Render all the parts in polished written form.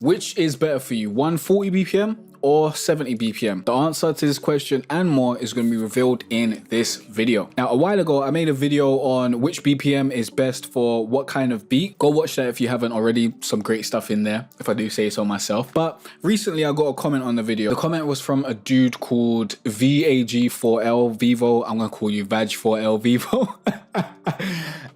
Which is better for you, 140 BPM or 70 BPM? The answer to this question and more is going to be revealed in this video. Now, a while ago, I made a video on which BPM is best for what kind of beat. Go watch that if you haven't already. Some great stuff in there, if I do say so myself. But recently, I got a comment on the video. The comment was from a dude called VAG4L Vivo. I'm going to call you VAG4L Vivo.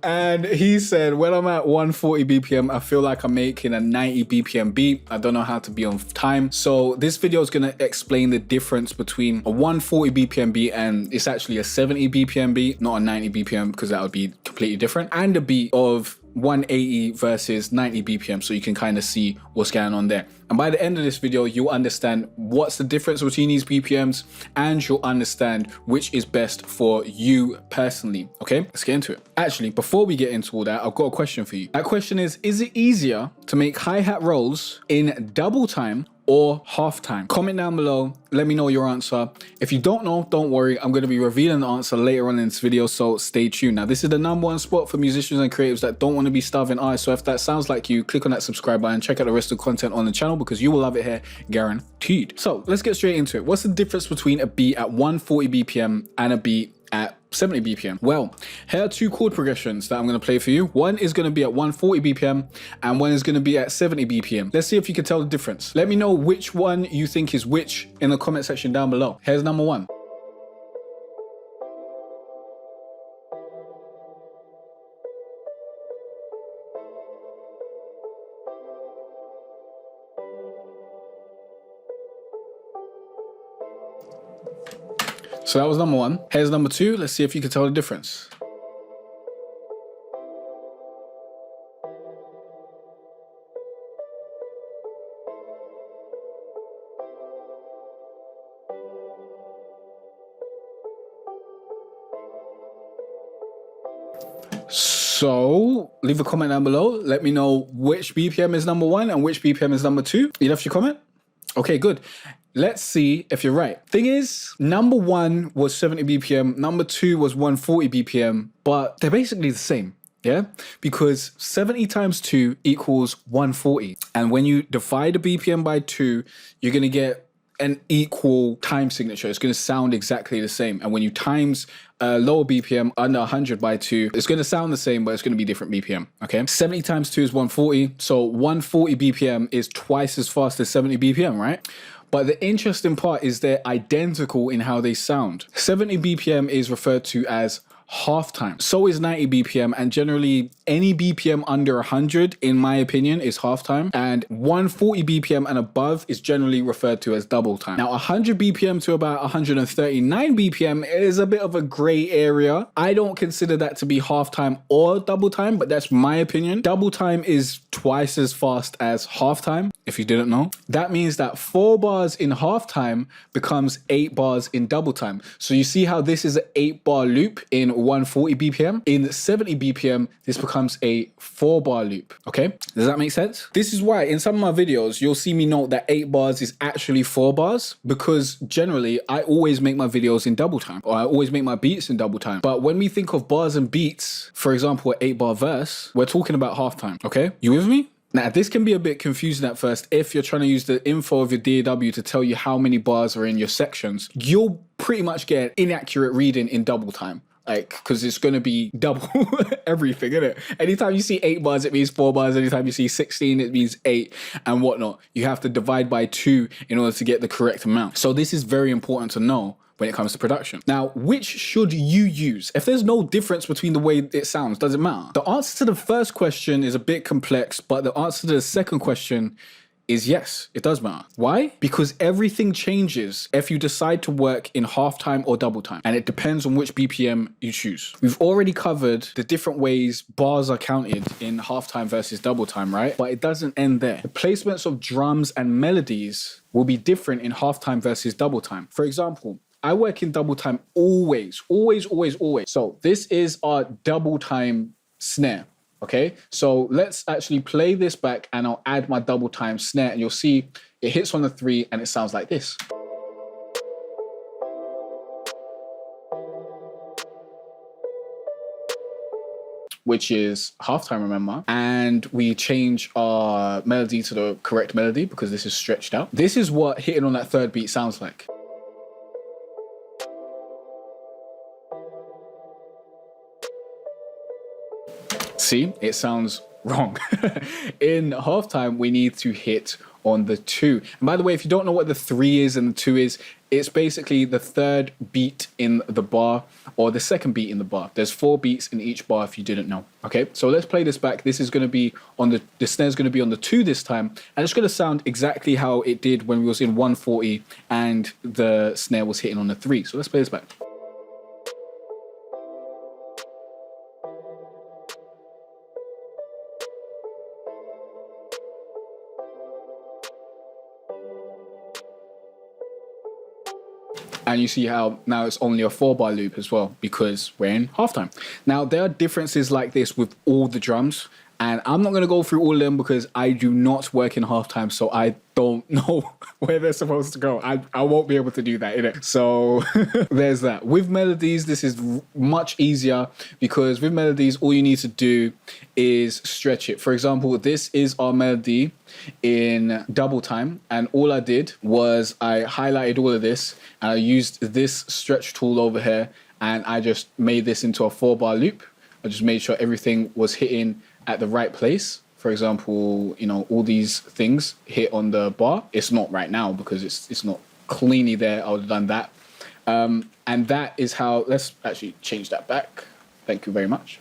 And he said, when I'm at 140 BPM, I feel like I'm making a 90 BPM beat. I don't know how to be on time. So this video is going to explain the difference between a 140 BPM beat and it's actually a 70 BPM beat, not a 90 BPM, because that would be completely different, and a beat of 180 versus 90 BPM, so you can kind of see what's going on there. And by the end of this video, you'll understand what's the difference between these BPMs, and you'll understand which is best for you personally. Okay, let's get into it. Actually, before we get into all that, I've got a question for you. That question is it easier to make hi-hat rolls in double time or half time? Comment down below, let me know your answer. If you don't know, don't worry, I'm going to be revealing the answer later on in this video, so stay tuned. Now, this is the #1 spot for musicians and creatives that don't want to be starving artists, so if that sounds like you, click on that subscribe button, check out the rest of the content on the channel because you will love it here, guaranteed. So let's get straight into it. What's the difference between a beat at 140 BPM and a beat at 70 BPM? Well, here are two chord progressions that I'm going to play for you. One is going to be at 140 BPM and one is going to be at 70 BPM. Let's see if you can tell the difference. Let me know which one you think is which in the comment section down below. Here's #1. So that was #1. Here's #2. Let's see if you can tell the difference. So leave a comment down below. Let me know which BPM is #1 and which BPM is #2. You left your comment? Okay, good. Let's see if you're right. Thing is, #1 was 70 BPM, #2 was 140 BPM, but they're basically the same. Yeah, because 70 times 2 equals 140. And when you divide the BPM by 2, you're going to get an equal time signature. It's going to sound exactly the same. And when you times lower BPM under 100 by 2, it's going to sound the same, but it's going to be different BPM. Okay, 70 times 2 is 140. So 140 BPM is twice as fast as 70 BPM, right? But the interesting part is they're identical in how they sound. 70 BPM is referred to as half time. So is 90 BPM, and generally any BPM under 100, in my opinion, is half time. And 140 BPM and above is generally referred to as double time. Now, 100 BPM to about 139 BPM is a bit of a gray area. I don't consider that to be half time or double time, but that's my opinion. Double time is twice as fast as half time, if you didn't know. That means that 4 bars in half time becomes 8 bars in double time. So you see how this is an 8-bar loop in 140 BPM. In 70 BPM, this becomes a 4-bar loop. Okay, does that make sense? This is why in some of my videos, you'll see me note that 8 bars is actually 4 bars, because generally I always make my videos in double time, or I always make my beats in double time. But when we think of bars and beats, for example, an 8-bar verse, we're talking about half time. Okay, you with me? Now, this can be a bit confusing at first if you're trying to use the info of your DAW to tell you how many bars are in your sections. You'll pretty much get inaccurate reading in double time. Like, because it's going to be double everything, innit? Anytime you see 8 bars, it means 4 bars. Anytime you see 16, it means 8 and whatnot. You have to divide by 2 in order to get the correct amount. So this is very important to know when it comes to production. Now, which should you use? If there's no difference between the way it sounds, does it matter? The answer to the first question is a bit complex, but the answer to the second question is yes, it does matter. Why? Because everything changes if you decide to work in half time or double time, and it depends on which BPM you choose. We've already covered the different ways bars are counted in half time versus double time, right? But it doesn't end there. The placements of drums and melodies will be different in half time versus double time. For example, I work in double time always. So this is our double time snare. Okay, so let's actually play this back and I'll add my double time snare and you'll see it hits on the 3 and it sounds like this. which is halftime, remember, and we change our melody to the correct melody because this is stretched out. This is what hitting on that third beat sounds like. See, it sounds wrong. In halftime, we need to hit on the 2. And by the way, if you don't know what the 3 is and the 2 is, it's basically the third beat in the bar or the second beat in the bar. There's 4 beats in each bar if you didn't know. Okay, so let's play this back. This is going to be on the snare's going to be on the 2 this time, and it's going to sound exactly how it did when we was in 140 and the snare was hitting on the 3. So let's play this back. And you see how now it's only a 4-bar loop as well because we're in halftime. Now, there are differences like this with all the drums, and I'm not going to go through all of them because I do not work in halftime, so I don't know where they're supposed to go. I won't be able to do that, innit? So there's that. With melodies, this is much easier because with melodies, all you need to do is stretch it. For example, this is our melody in double time, and all I did was I highlighted all of this and I used this stretch tool over here and I just made this into a 4-bar loop. I just made sure everything was hitting at the right place. For example, you know, all these things hit on the bar. It's not right now because it's not cleanly there. I would have done that. And that is how, let's actually change that back. Thank you very much.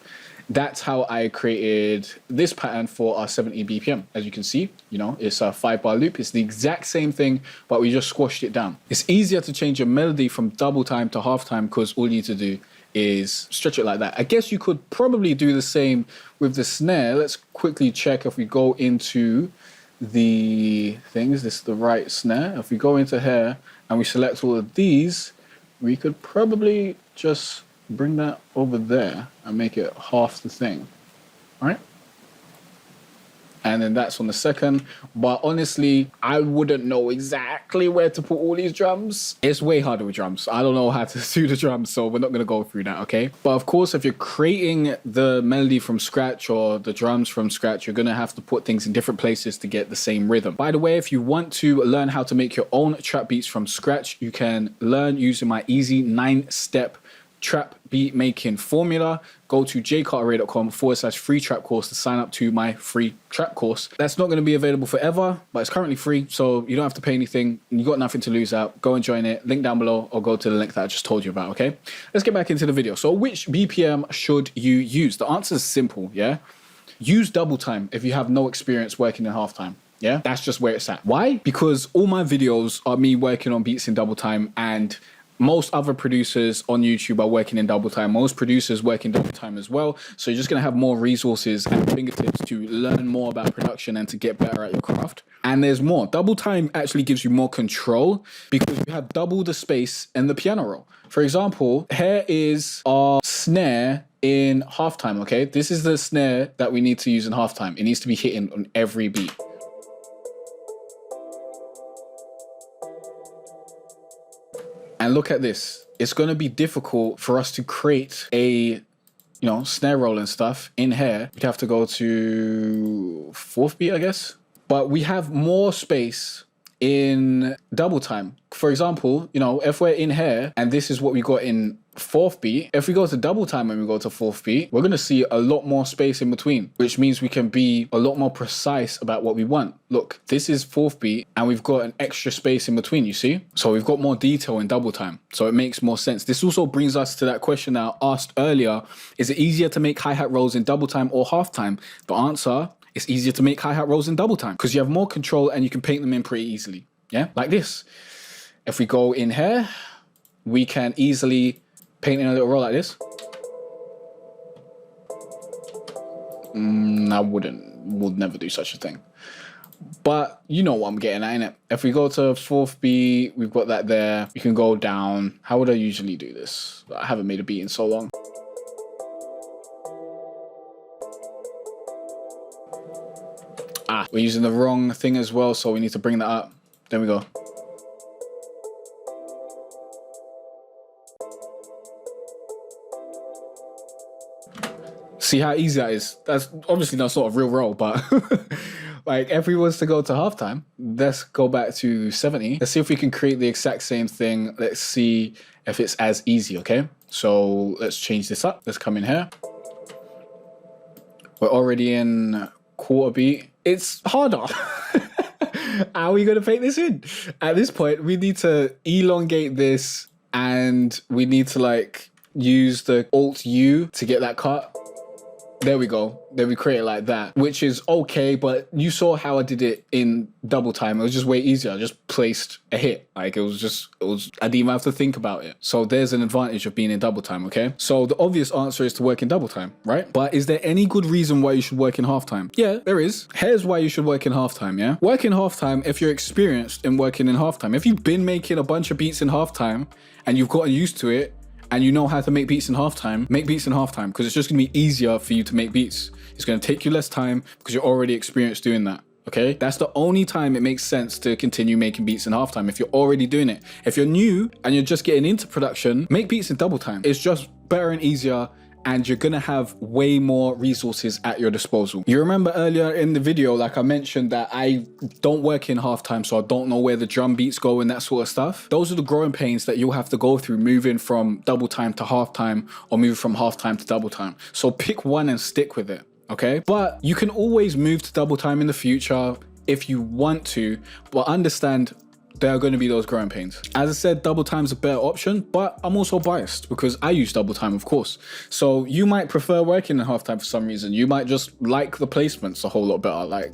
That's how I created this pattern for our 70 BPM. As you can see, you know, it's a 5-bar loop. It's the exact same thing, but we just squashed it down. It's easier to change your melody from double time to half time because all you need to do is stretch it like that. I guess you could probably do the same with the snare. Let's quickly check if we go into the thing. Is this the right snare? If we go into here and we select all of these, we could probably just bring that over there and make it half the thing, right? And then that's on the second. But honestly, I wouldn't know exactly where to put all these drums. It's way harder with drums. I don't know how to do the drums, so we're not going to go through that, okay? But of course, if you're creating the melody from scratch or the drums from scratch, you're going to have to put things in different places to get the same rhythm. By the way, if you want to learn how to make your own trap beats from scratch, you can learn using my easy 9-step trap beat making formula. Go to jcarteray.com/free trap course to sign up to my free trap course. That's not going to be available forever, but it's currently free, so you don't have to pay anything. You got nothing to lose out. Go and join it. Link down below, or go to the link that I just told you about, okay? Let's get back into the video. So which BPM should you use? The answer is simple, yeah? Use double time if you have no experience working in halftime. Yeah, that's just where it's at. Why? Because all my videos are me working on beats in double time, and most other producers on YouTube are working in double time. Most producers work in double time as well. So you're just going to have more resources and fingertips to learn more about production and to get better at your craft. And there's more. Double time actually gives you more control because you have double the space in the piano roll. For example, here is our snare in halftime, okay? This is the snare that we need to use in halftime. It needs to be hitting on every beat. And look at this. It's going to be difficult for us to create a, snare roll and stuff in here. We'd have to go to 4th beat, I guess. But we have more space in double time. For example, if we're in here and this is what we got in 4th beat, if we go to double time and we go to 4th beat, we're going to see a lot more space in between, which means we can be a lot more precise about what we want. Look, this is 4th beat and we've got an extra space in between, you see? So we've got more detail in double time. So it makes more sense. This also brings us to that question that I asked earlier. Is it easier to make hi-hat rolls in double time or half time? The answer, it's easier to make hi-hat rolls in double time because you have more control and you can paint them in pretty easily. Yeah, like this. If we go in here, we can easily paint in a little roll like this. I would never do such a thing. But you know what I'm getting at, innit? If we go to 4th beat, we've got that there. You can go down. How would I usually do this? I haven't made a beat in so long. We're using the wrong thing as well, so we need to bring that up. There we go. See how easy that is? That's obviously not sort of real roll, but like if we was to go to halftime, let's go back to 70. Let's see if we can create the exact same thing. Let's see if it's as easy, okay? So let's change this up. Let's come in here. We're already in quarter beat. It's harder. How are we going to fake this in? At this point, we need to elongate this and we need to like use the Alt U to get that cut. There we go. Then we create it like that, which is okay, but you saw how I did it in double time. It was just way easier. I just placed a hit. Like I didn't even have to think about it. So there's an advantage of being in double time, okay? So the obvious answer is to work in double time, right? But is there any good reason why you should work in halftime? Yeah, there is. Here's why you should work in halftime, yeah? Work in halftime if you're experienced in working in halftime. If you've been making a bunch of beats in halftime and you've gotten used to it, and you know how to make beats in halftime, make beats in halftime because it's just gonna be easier for you to make beats. It's gonna take you less time because you're already experienced doing that, okay? That's the only time it makes sense to continue making beats in halftime, if you're already doing it. If you're new and you're just getting into production, make beats in double time. It's just better and easier, and you're gonna have way more resources at your disposal. You remember earlier in the video, like I mentioned that I don't work in halftime, so I don't know where the drum beats go and that sort of stuff. Those are the growing pains that you'll have to go through moving from double time to halftime or moving from halftime to double time. So pick one and stick with it, okay? But you can always move to double time in the future if you want to, but understand there are going to be those growing pains. As I said, double time's a better option, but I'm also biased because I use double time, of course. So you might prefer working in halftime for some reason. You might just like the placements a whole lot better. Like,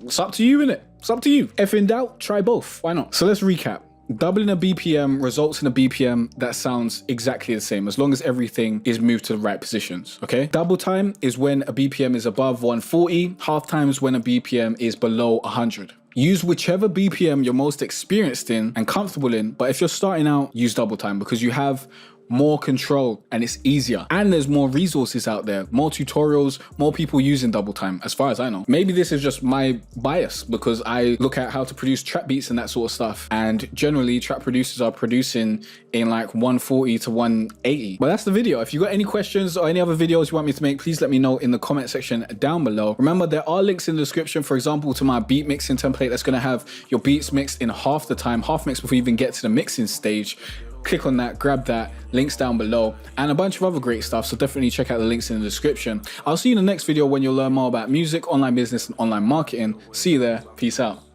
it's up to you, innit? It's up to you. If in doubt, try both. Why not? So let's recap. Doubling a BPM results in a BPM that sounds exactly the same as long as everything is moved to the right positions, okay? Double time is when a BPM is above 140. Half time is when a BPM is below 100. Use whichever BPM you're most experienced in and comfortable in, but if you're starting out, use double time because you have more control and it's easier. And there's more resources out there, more tutorials, more people using double time, as far as I know. Maybe this is just my bias because I look at how to produce trap beats and that sort of stuff. And generally trap producers are producing in like 140 to 180. But that's the video. If you got any questions or any other videos you want me to make, please let me know in the comment section down below. Remember, there are links in the description, for example, to my beat mixing template that's gonna have your beats mixed in half the time, half mixed before you even get to the mixing stage. Click on that, grab that, links down below, and a bunch of other great stuff, so definitely check out the links in the description. I'll see you in the next video when you'll learn more about music, online business, and online marketing. See you there. Peace out.